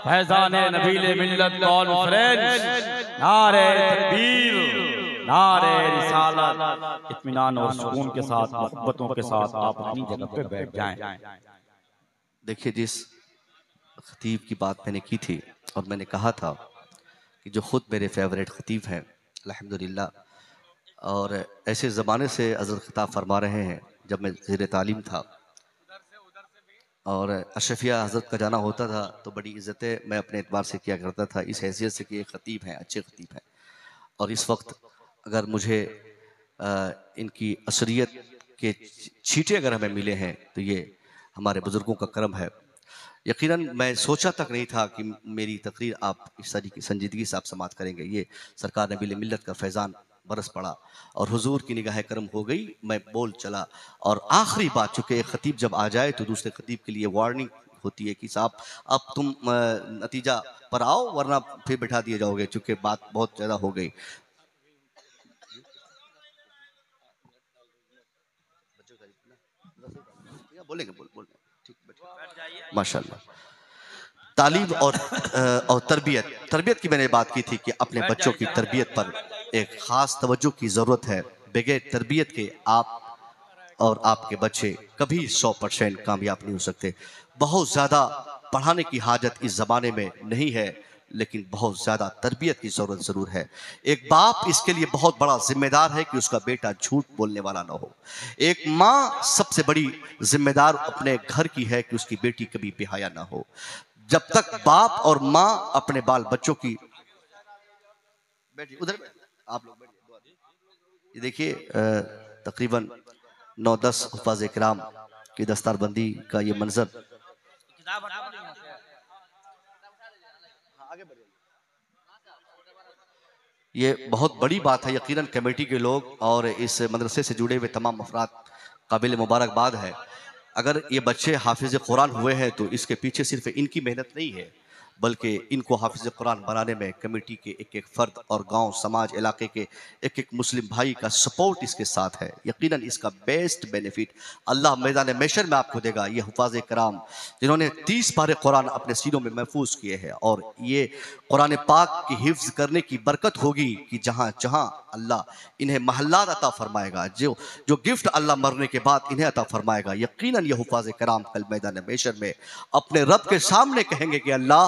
S2: फैज़ाने नबीले मिल्लत कॉन्फ्रेंस। नारे तकबीर, नारे रिसालत। इत्मीनान और सुकून के साथ, मोहब्बतों के साथ आप अपनी जगह पे बैठ जाएं।
S1: देखिए, जिस खतीब की बात मैंने की थी और मैंने कहा था कि जो ख़ुद मेरे फेवरेट खतीब हैं अल्हम्दुलिल्लाह, और ऐसे ज़माने से हज़रत खिताब फरमा रहे हैं जब मैं ज़ेर तालीम था और अशरफिया हज़रत का जाना होता था तो बड़ी इज़्ज़तें मैं अपने एतबार से किया करता था, इस हैसियत से कि ये खतीब हैं, अच्छे खतीब हैं। और इस वक्त अगर मुझे इनकी असरियत के छींटे अगर हमें मिले हैं तो ये हमारे बुज़ुर्गों का करम है। यकीनन मैं सोचा तक नहीं था कि मेरी तकरीर आप इस तरीके संजीदगी से आप समाप्त करेंगे। ये सरकार नबील मिल्लत का फैज़ान बरस पड़ा और हुजूर की निगाह करम हो गई, मैं बोल चला। और आखिरी बात, चूँकि एक खतीब जब आ जाए तो दूसरे खतीब के लिए वार्निंग होती है कि साहब अब तुम नतीजा पर आओ वरना फिर बैठा दिए जाओगे, चूँकि बात बहुत ज़्यादा हो गई। बोलेंगे बोल माशाल्लाह। तालीम और तरबियत की मैंने बात की थी कि अपने बच्चों की तरबियत पर एक ख़ास तवज्जो की ज़रूरत है। बगैर तरबियत के आप और आपके बच्चे कभी 100% कामयाब नहीं हो सकते। बहुत ज़्यादा पढ़ाने की हाजत इस ज़माने में नहीं है, लेकिन बहुत ज़्यादा तरबियत की ज़रूरत ज़रूर है। एक बाप इसके लिए बहुत बड़ा जिम्मेदार है कि उसका बेटा झूठ बोलने वाला ना हो। एक माँ सबसे बड़ी जिम्मेदार अपने घर की है कि उसकी बेटी कभी बेहया ना हो। जब तक बाप और माँ अपने बाल बच्चों की उधर आप लोग ये देखिए, तकरीबन 9-10 हुफ़ाज़ इकराम की दस्तारबंदी का ये मंजर। ये बहुत बड़ी बात है। यकीनन कमेटी के लोग और इस मदरसे से जुड़े हुए तमाम अफराद काबिल मुबारकबाद है। अगर ये बच्चे हाफिज़ कुरान हुए हैं तो इसके पीछे सिर्फ इनकी मेहनत नहीं है, बल्कि इनको हाफिज़ कुरान बनाने में कमेटी के एक एक फ़र्द और गांव समाज इलाके के एक एक मुस्लिम भाई का सपोर्ट इसके साथ है। यकीनन इसका बेस्ट बेनिफिट अल्लाह मैदान महशर में आपको देगा। ये हुफ़ाज़ कराम जिन्होंने 30 पारे कुरान अपने सीनों में महफूज किए हैं, और ये कुरान पाक की हिफ्ज़ करने की बरकत होगी कि जहाँ जहाँ अल्लाह इन्हें महल्लात अता फरमाएगा, जो गिफ्ट अल्लाह मरने के बाद इन्हें अता फरमाएगा। यकीनन ये हुफ़ाज़ कराम कल मैदान महशर में अपने रब के सामने कहेंगे कि अल्लाह,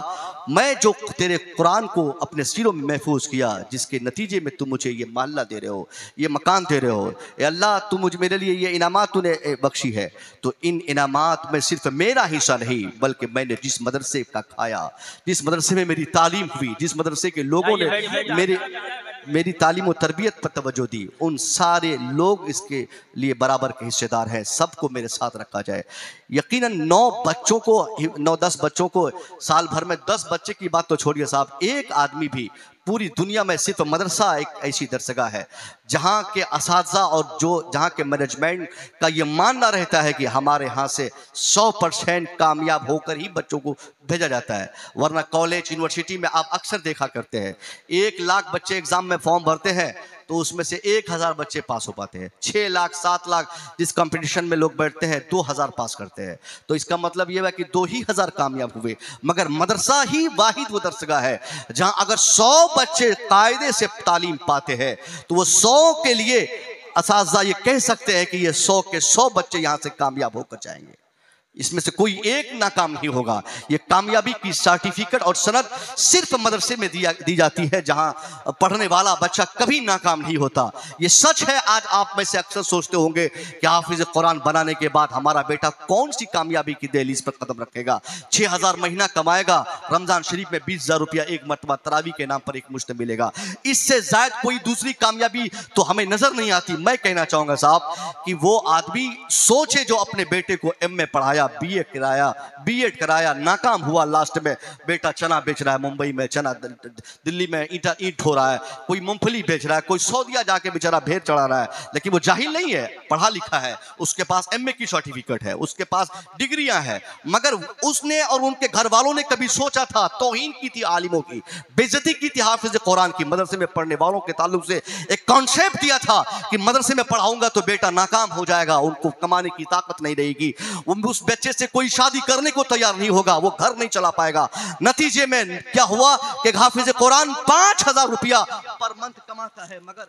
S1: मैं जो तेरे कुरान को अपने सीरों में महफूज किया, जिसके नतीजे में तुम मुझे ये महल्ला दे रहे हो, ये मकान दे रहे हो, ए अल्लाह तुम मुझे मेरे लिए ये इनामात तूने बख्शी है, तो इन इनामात में सिर्फ मेरा हिस्सा नहीं बल्कि मैंने जिस मदरसे का खाया, जिस मदरसे में मेरी तालीम हुई, जिस मदरसे के लोगों ने मेरी तालीम और तरबियत पर तवज्जो दी, उन सारे लोग इसके लिए बराबर के हिस्सेदार हैं। सबको मेरे साथ रखा जाए। यकीनन 9-10 बच्चों को साल भर में 10 बच्चे की बात तो छोड़िए साहब, एक आदमी भी पूरी दुनिया में सिर्फ मदरसा एक ऐसी दरसगाह है जहाँ के असातिज़ा और जहाँ के मैनेजमेंट का ये मानना रहता है कि हमारे यहाँ से 100% कामयाब होकर ही बच्चों को भेजा जाता है। वरना कॉलेज यूनिवर्सिटी में आप अक्सर देखा करते हैं 1 लाख बच्चे एग्जाम में फॉर्म भरते हैं तो उसमें से 1000 बच्चे पास हो पाते हैं। 6 लाख 7 लाख जिस कंपटीशन में लोग बैठते हैं 2000 पास करते हैं। तो इसका मतलब ये है कि 2000 कामयाब हुए। मगर मदरसा ही वाहिद वो दरसगाह है जहां अगर 100 बच्चे कायदे से तालीम पाते हैं तो वो 100 के लिए असातिज़ा ये कह सकते हैं कि ये 100 के 100 बच्चे यहाँ से कामयाब होकर जाएंगे। इसमें से कोई एक नाकाम नहीं होगा। ये कामयाबी की सर्टिफिकेट और सनद सिर्फ मदरसे में दी जाती है, जहां पढ़ने वाला बच्चा कभी नाकाम नहीं होता। ये सच है। आज आप में से अक्सर सोचते होंगे कि हाफिज कुरान बनाने के बाद हमारा बेटा कौन सी कामयाबी की दहलीज पर कदम रखेगा। 6000 महीना कमाएगा, रमजान शरीफ में 20,000 रुपया एक मरतबा तरावी के नाम पर एक मुश्त मिलेगा। इससे जायद कोई दूसरी कामयाबी तो हमें नजर नहीं आती। मैं कहना चाहूंगा साहब कि वो आदमी सोचे जो अपने बेटे को MA पढ़ाया, बीएड कराया, नाकाम हुआ, लास्ट में बेटा चना बेच रहा है, मुंबई में चना, दिल्ली में ईंट हो रहा है, कोई मूंगफली बेच रहा है, कोई सऊदीया जाके बेचारा भेड़ चढ़ा रहा है। लेकिन वो जाहिल नहीं है, पढ़ा लिखा है, उसके पास MA की सर्टिफिकेट है, उसके पास डिग्रियां हैं। मगर उसने और उनके घर वालों ने कभी सोचा था, तौहीन की थी आलिमों की, बेइज्जती की थी हाफिज कुरान की, मदरसे में पढ़ने वालों के ताल्लुक से एक कॉन्सेप्ट दिया था कि मदरसे में पढ़ाऊंगा तो बेटा नाकाम हो जाएगा, उनको कमाने की ताकत नहीं रहेगी, उस बच्चे से कोई शादी करने को तैयार नहीं होगा, वो घर नहीं चला पाएगा। नतीजे में क्या हुआ कि हाफिज कुरान 5000 रुपया पर मंथ कमाता है, मगर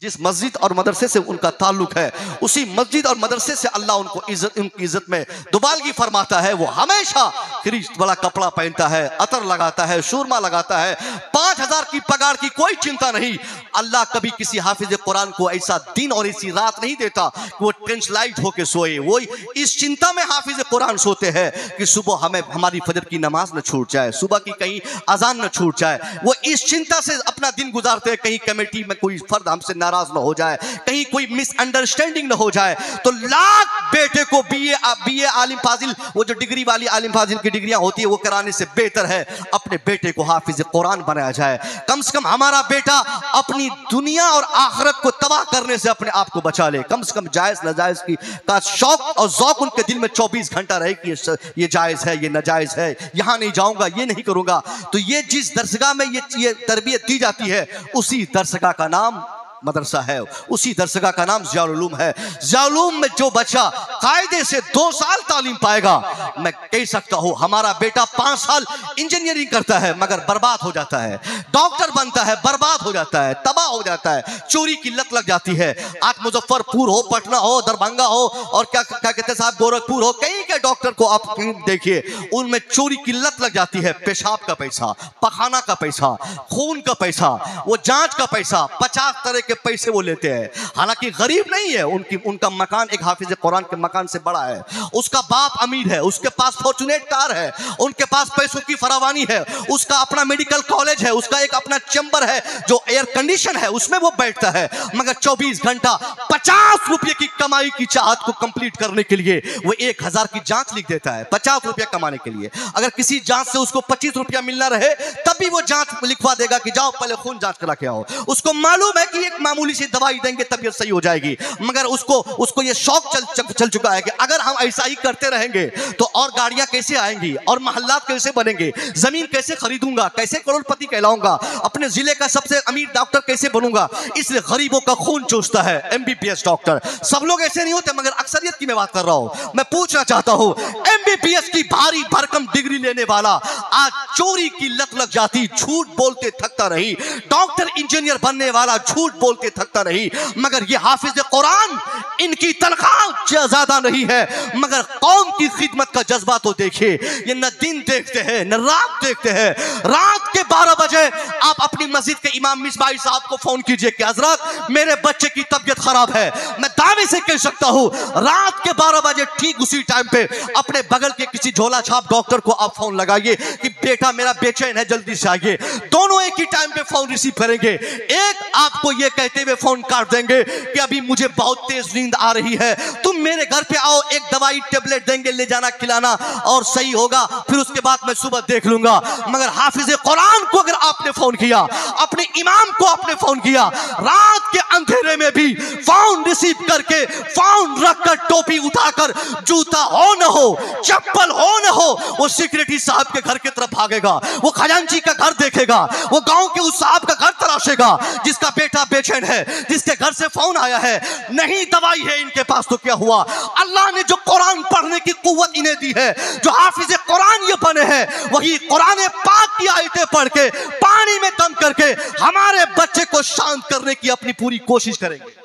S1: जिस मस्जिद और मदरसे से उनका ताल्लुक है, उसी मस्जिद और मदरसे से अल्लाह उनकी इज्जत में दुबालगी फरमाता है। वो हमेशा खरीद वाला कपड़ा पहनता है, अतर लगाता है, सूरमा लगाता है। 5000 की पगार की कोई चिंता नहीं। अल्लाह कभी किसी हाफिज कुरान को ऐसा दिन और ऐसी रात नहीं देता कि वो टेंशलाइट होकर सोए। वो इस चिंता में हाफिज कुरान सोते हैं कि सुबह हमारी फजर की नमाज न छूट जाए, सुबह की कहीं अजान न छूट जाए। वो इस चिंता से अपना दिन गुजारते हैं, कहीं कमेटी में कोई फर्द हमसे नाराज न हो जाए, कहीं कोई मिसअंडरस्टैंडिंग न हो जाए। तो लाख बेटे को बीए आलिम फाजिल, वो जो डिग्री वाली आलिम फाजिल की डिग्रियां होती है, वो कराने से बेहतर है अपने बेटे को हाफिज कुरान बनाया जाए। कम से कम हमारा बेटा अपनी दुनिया और आखिरत को तबाह करने से अपने आप को बचा ले। कम से कम जायज नाजायज का शौक और ज़ौक उनके दिल में 24 घंटा रहे कि ये जायज है, ये नाजायज है, यहां नहीं जाऊंगा, ये नहीं करूंगा। तो ये जिस दरसगाह में ये तरबियत दी जाती है, उसी दरसगाह का नाम मदरसा है, उसी दरसगाह का नाम ज़ियाउल उलूम है। ज़ियाउल उलूम में जो बच्चा कायदे से 2 साल तालीम पाएगा, मैं कह सकता हूं हमारा बेटा 5 साल इंजीनियरिंग करता है मगर बर्बाद हो जाता है, डॉक्टर बनता है बर्बाद हो जाता है, तबाह हो जाता है, चोरी की लत लग जाती है। आज मुजफ्फरपुर हो, पटना हो, दरभंगा हो और क्या कहते हैं साहब, गोरखपुर हो, कहीं के डॉक्टर को आप देखिए, उनमें चोरी की लत लग जाती है। पेशाब का पैसा, पखाना का पैसा, खून का पैसा, वो जांच का पैसा, 50 तरह के पैसे वो लेते हैं। हालांकि गरीब नहीं है, उनका मकान एक हाफिज कुरान के मकान से बड़ा है, उसका बाप अमीर है, उसके पास फॉर्चुनेट कार है, उनके पास पैसों की फरावानी है, उसका अपना मेडिकल कॉलेज है, उसका एक अपना चैम्बर है जो एयर कंडीशन है, उसमें वो बैठता है। मगर 24 घंटा 50 रुपये की कमाई की चाहत को कंप्लीट करने के लिए वो 1000 की जांच लिख देता है 50 रुपया कमाने के लिए। अगर किसी जांच से उसको 25 रुपया मिलना रहे तब भी वो जांच लिखवा देगा कि जाओ पहले खून जांच करा के आओ। उसको मालूम है कि एक मामूली सी दवाई देंगे तबीयत सही हो जाएगी, मगर उसको ये शौक चल चुका है कि अगर हम ऐसा ही करते रहेंगे तो और गाड़ियां कैसे आएंगी, और मोहल्लात कैसे बनेंगे, जमीन कैसे खरीदूंगा, कैसे करोड़पति कहलाऊंगा, अपने जिले का सबसे अमीर डॉक्टर कैसे बनूंगा। इसलिए गरीबों का खून चूसता है MBBS डॉक्टर। सब लोग ऐसे नहीं होते, मगर अक्सरियत की मैं बात कर रहा हूं। मैं पूछना चाहता हूं, MBBS की भारी भरकम डिग्री लेने वाला आज चोरी की लत लग जाती, झूठ बोलते थकता नहीं। डॉक्टर इंजीनियर बनने वाला झूठ बोलते थकता नहीं। मगर ये हाफिज कुरान, इनकी तनख्वाह ज्यादा नहीं है, मगर कौम की खिदमत का जज्बा तो देखिए। ये न दिन देखते हैं न रात देखते हैं। रात के 12 बजे आप अपनी मस्जिद के इमाम मिसबाही साहब को फोन कीजिए कि हजरत मेरे बच्चे की तबीयत खराब है। मैं दावे से कह सकता हूं रात के 12 बजे ठीक उसी टाइम पे अपने बगल के किसी झोला छाप डॉक्टर को आप फोन लगाइए कि बेटा मेरा बेचैन है, जल्दी से आइए। दोनों एक ही टाइम पे फोन रिसीव करेंगे। एक आपको ये कहते हुए फोन काट देंगे कि अभी मुझे बहुत तेज नींद आ रही है, तुम मेरे घर पे आओ, एक दवाई टेबलेट देंगे, ले जाना खिलाना और सही होगा, फिर उसके बाद मैं सुबह देख लूंगा। मगर हाफिज कुरान को अगर आपने फोन किया, अपने इमाम को आपने फोन किया, रात के अंधेरे में भी फोन रिसीव करके, फोन रखकर, टोपी उठाकर, जूता हो न हो, चप्पल हो न हो, वो सेक्रेटरी साहब के घर की तरफ भागेगा, वो खजांची का घर देखेगा, वो गांव के उस साहब का घर तलाशेगा जिसका बेटा बेचैन है, जिसके घर से फोन आया है। नहीं दवाई है इनके पास तो क्या हुआ? अल्लाह ने जो कुरान पढ़ने की कुव्वत इन्हें दी है, जो हाफिज कुरान ये बने हैं, वही कुरान पाक की आयतें पढ़ के, पानी में दम करके हमारे बच्चे को शांत करने की अपनी पूरी कोशिश करेंगे।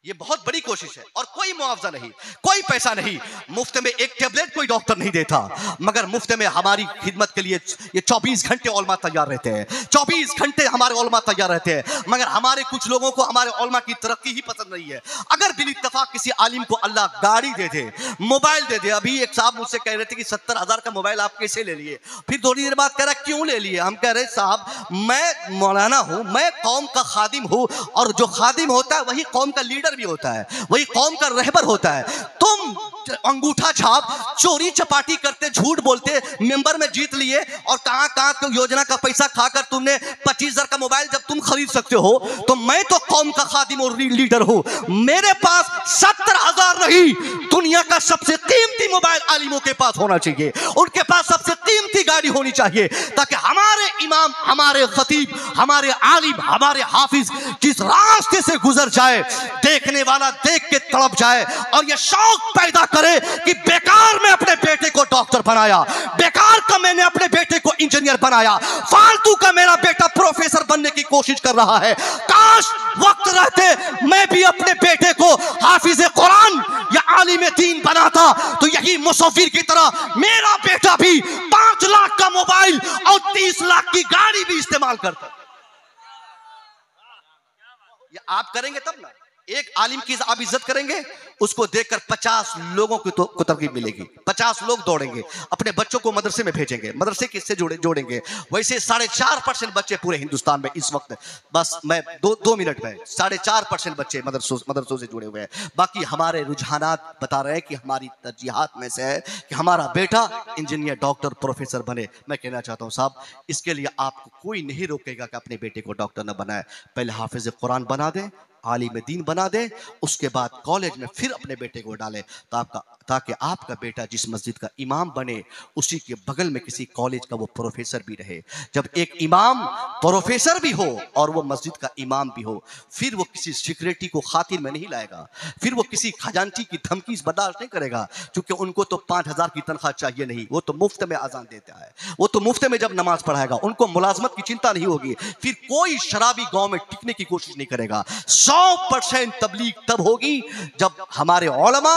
S1: ये बहुत बड़ी कोशिश है और कोई मुआवजा नहीं, कोई पैसा नहीं, मुफ्त में एक टेबलेट कोई डॉक्टर नहीं देता, मगर मुफ्त में हमारी खिदमत के लिए ये 24 घंटे उलमा तैयार रहते हैं, 24 घंटे हमारे उलमा तैयार रहते हैं। मगर हमारे कुछ लोगों को हमारे उलमा की तरक्की ही पसंद नहीं है। अगर बिल इत्तफाक किसी आलिम को अल्लाह गाड़ी दे दे, मोबाइल दे दे, अभी एक साहब मुझसे कह रहे थे कि 70,000 का मोबाइल आप कैसे ले लिए, फिर थोड़ी देर बाद कह रहा क्यों ले लिए। हम कह रहे साहब मैं मौलाना हूं, मैं कौम का खादिम हूं, और जो खादिम होता है वही कौम का लीडर भी होता है, वही कौम का रहबर होता है। तुम अंगूठा छाप चोरी चपाटी करते, झूठ बोलते, मेंबर में जीत लिए और कहां योजना का पैसा खाकर तुमने 25,000 का मोबाइल जब तुम खरीद सकते हो, तो मैं तो कौम का खादिम और लीडर हूं, मेरे पास 70,000 नहीं, दुनिया का सबसे कीमती मोबाइल आलिमों के पास होना चाहिए, उनके पास सबसे कीमती गाड़ी होनी चाहिए, ताकि हमारे इमाम, हमारे खतीब, हमारे आलिम, हमारे हाफिज जिस रास्ते से गुजर जाए, देखने वाला देख के तड़प जाए और यह शौक पैदा करे कि बेकार में अपने बेटे को डॉक्टर बनाया, बेकार का मैंने अपने बेटे को इंजीनियर बनाया, फालतू का मेरा बेटा प्रोफेसर बनने की कोशिश कर रहा है। काश वक्त रहते मैं भी अपने बेटे को हाफिज कुरान या आलिम दीन बनाता, तो यही मुसव्विर की तरह मेरा बेटा भी 5 लाख का मोबाइल और 30 लाख की गाड़ी भी इस्तेमाल करता। ये आप करेंगे तब ना, एक आलिम की आप इज्जत करेंगे, उसको देखकर 50 लोगों को तरकीब मिलेगी, 50 लोग दौड़ेंगे, अपने बच्चों को मदरसे में भेजेंगे, मदरसे किससे जोड़ेंगे। वैसे 4.5% बच्चे पूरे हिंदुस्तान में इस वक्त, बस मैं 2 मिनट में 4.5% बच्चे मदरसों से जुड़े हुए हैं। बाकी हमारे रुझानात बता रहे हैं कि हमारी तरजीहात में से है कि हमारा बेटा इंजीनियर, डॉक्टर, प्रोफेसर बने। मैं कहना चाहता हूँ साहब, इसके लिए आपको कोई नहीं रोकेगा कि अपने बेटे को डॉक्टर न बनाए। पहले हाफिज कुरान बना दें, आलिम दीन बना दे, उसके बाद कॉलेज में फिर अपने बेटे को डालें, ताकि आपका बेटा जिस मस्जिद का इमाम बने, उसी के बगल में किसी कॉलेज का वो प्रोफेसर भी रहे। जब एक इमाम प्रोफेसर भी हो और वो मस्जिद का इमाम भी हो, फिर वो किसी सिक्योरिटी को खातिर में नहीं लाएगा, फिर वो किसी खजांची की धमकी बर्दाश्त नहीं करेगा, क्योंकि उनको तो 5,000 की तनख्वाह चाहिए नहीं, वो तो मुफ्त में अजान देता है, वो तो मुफ्त में जब नमाज पढ़ाएगा, उनको मुलाजमत की चिंता नहीं होगी। फिर कोई शराबी गांव में टिकने की कोशिश नहीं करेगा। 100% तबलीग तब होगी जब हमारे उलमा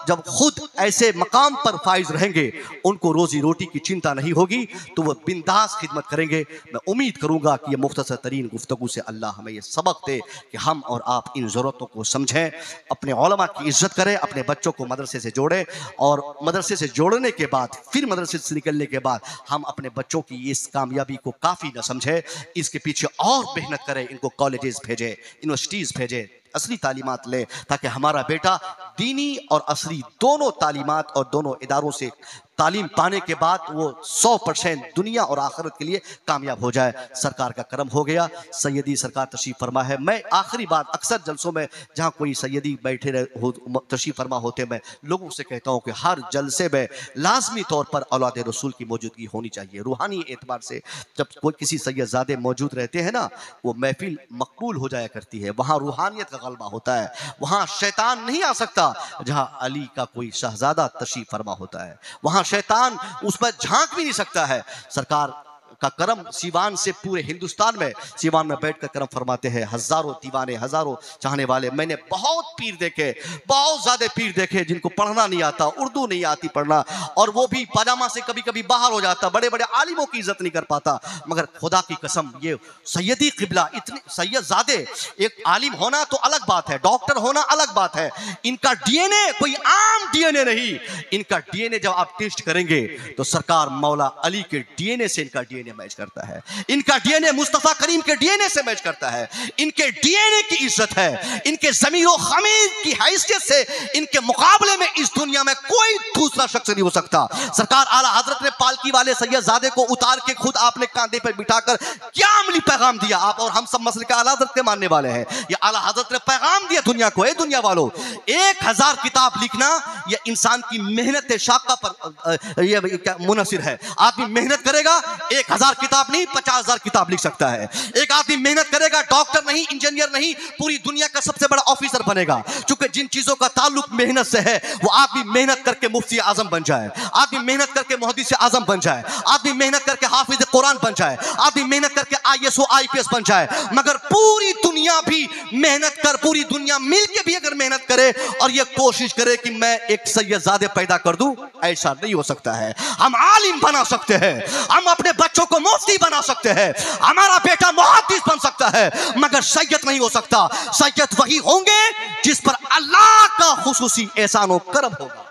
S1: जब खुद ऐसे मकाम पर फाइज रहेंगे, उनको रोजी रोटी की चिंता नहीं होगी, तो वह बिंदास खिदमत करेंगे। मैं उम्मीद करूंगा कि यह मुख्तसर तरीन गुफ्तगू से अल्लाह हमें यह सबक दे कि हम और आप इन ज़रूरतों को समझें, अपने उलमा की इज्जत करें, अपने बच्चों को मदरसे से जोड़ें, और मदरसे से जोड़ने के बाद फिर मदरसे से निकलने के बाद हम अपने बच्चों की इस कामयाबी को काफ़ी न समझें, इसके पीछे और मेहनत करें, इनको कॉलेजेस भेजें, यूनिवर्सिटीज़ भेजें, असली तालीमात ले, ताकि हमारा बेटा दीनी और असली दोनों तालीमात और दोनों इदारों से तालीम पाने के बाद वो 100% दुनिया और आखिरत के लिए कामयाब हो जाए। सरकार का करम हो गया, सैयदी सरकार तशरीफ़ फरमा है। मैं आखिरी बात, अक्सर जलसों में जहाँ कोई सैयदी बैठे तशरीफ़ फरमा होते, मैं लोगों से कहता हूँ कि हर जलसे में लाजमी तौर पर औलाद रसूल की मौजूदगी होनी चाहिए। रूहानी एतबार से जब कोई किसी सैयदजादे मौजूद रहते हैं ना, वो महफिल मकबूल हो जाया करती है, वहाँ रूहानियत का गलबा होता है, वहाँ शैतान नहीं आ सकता। जहाँ अली का कोई शहजादा तशरीफ़ फरमा होता है, वहाँ शैतान उस पर झांक भी नहीं सकता है। सरकार का करम सीवान से पूरे हिंदुस्तान में, सीवान में बैठकर करम फरमाते हैं। हजारों दीवाने, हजारों चाहने वाले, मैंने बहुत पीर देखे, बहुत ज्यादा पीर देखे जिनको पढ़ना नहीं आता, उर्दू नहीं आती पढ़ना, और वो भी पाजामा से कभी कभी बाहर हो जाता, बड़े बड़े आलिमों की इज्जत नहीं कर पाता। मगर खुदा की कसम, ये सैयदी किबला, इतने सैयदजादे, एक आलिम होना तो अलग बात है, डॉक्टर होना अलग बात है, इनका डीएनए कोई आम डीएनए नहीं। इनका डीएनए जब आप टेस्ट करेंगे तो सरकार मौला अली के डीएनए से इनका डीएनए मैच करता है, इनका डीएनए मुस्तफा करीम के डीएनए से मैच करता है। इनके डीएनए की इज्जत है, इनके ज़मीर व खमीर की हैसियत से इनके मुकाबले में इस दुनिया में कोई दूसरा शख्स नहीं हो सकता। सरकार आला हजरत ने पालकी वाले सैयदजादे को उतार के खुद आपने कांधे पर बिठाकर क्या अमली पैगाम दिया। आप और हम सब मसले के आला हजरत के मानने वाले हैं। ये आला हजरत ने पैगाम दिया दुनिया को, ए दुनिया वालों, 1000 किताब लिखना ये इंसान की मेहनत शाका पर ये मुनसिर है। आदमी मेहनत करेगा 1000 किताब नहीं 50,000 किताब लिख सकता है। एक आदमी मेहनत करेगा, डॉक्टर नहीं, इंजीनियर नहीं, पूरी दुनिया का सबसे बड़ा ऑफिसर बनेगा। क्योंकि जिन चीजों का ताल्लुक मेहनत से है, वो आदमी मेहनत करके मुफ्ती आजम बन जाए, आदमी मेहनत करके मुहद्दिस आजम बन जाए, आदमी मेहनत करके हाफिज कुरान बन जाए, आदमी मेहनत करके ISO IPS बन जाए। मगर पूरी दुनिया भी मेहनत कर, पूरी दुनिया मिलके भी अगर मेहनत करे और ये कोशिश करे कि मैं एक सैयदजादे पैदा कर दूं, ऐसा नहीं हो सकता है। हम आलिम बना सकते हैं, हम अपने बच्चों को मुफ्ती बना सकते हैं, हमारा बेटा मुहद्दिस बन सकता है, मगर सैयद नहीं हो सकता। सैयद वही होंगे जिस पर अल्लाह का खुसूसी एहसान और करम होगा।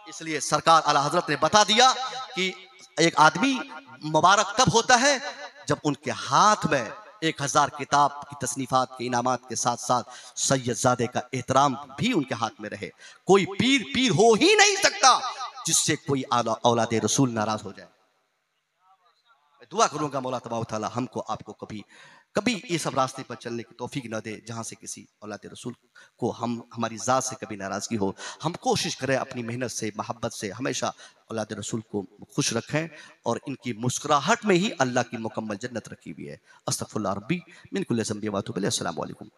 S1: इसलिए सरकार आला हजरत ने बता दिया कि एक आदमी मुबारक तब होता है जब उनके हाथ में 1000 किताब की तसनीफात के इनामात के साथ साथ सैयदजादे का एहतराम भी उनके हाथ में रहे। कोई पीर पीर हो ही नहीं सकता जिससे कोई औलाद रसूल नाराज हो जाए। मैं दुआ करूंगा मौला तबारक व तआला हमको आपको कभी कभी ये सब रास्ते पर चलने की तौफीक न दे जहाँ से किसी औलाद रसूल को हमारी ज़ात से कभी नाराज़गी हो। हम कोशिश करें अपनी मेहनत से, मोहब्बत से हमेशा औलाद रसूल को खुश रखें और इनकी मुस्कुराहट में ही अल्लाह की मुकम्मल जन्नत रखी हुई है। अस्तगफिरुल्लाह रब्बी मिन कुल्लि ज़ंबि व अतूबु इलैह। अस्सलामु अलैकुम।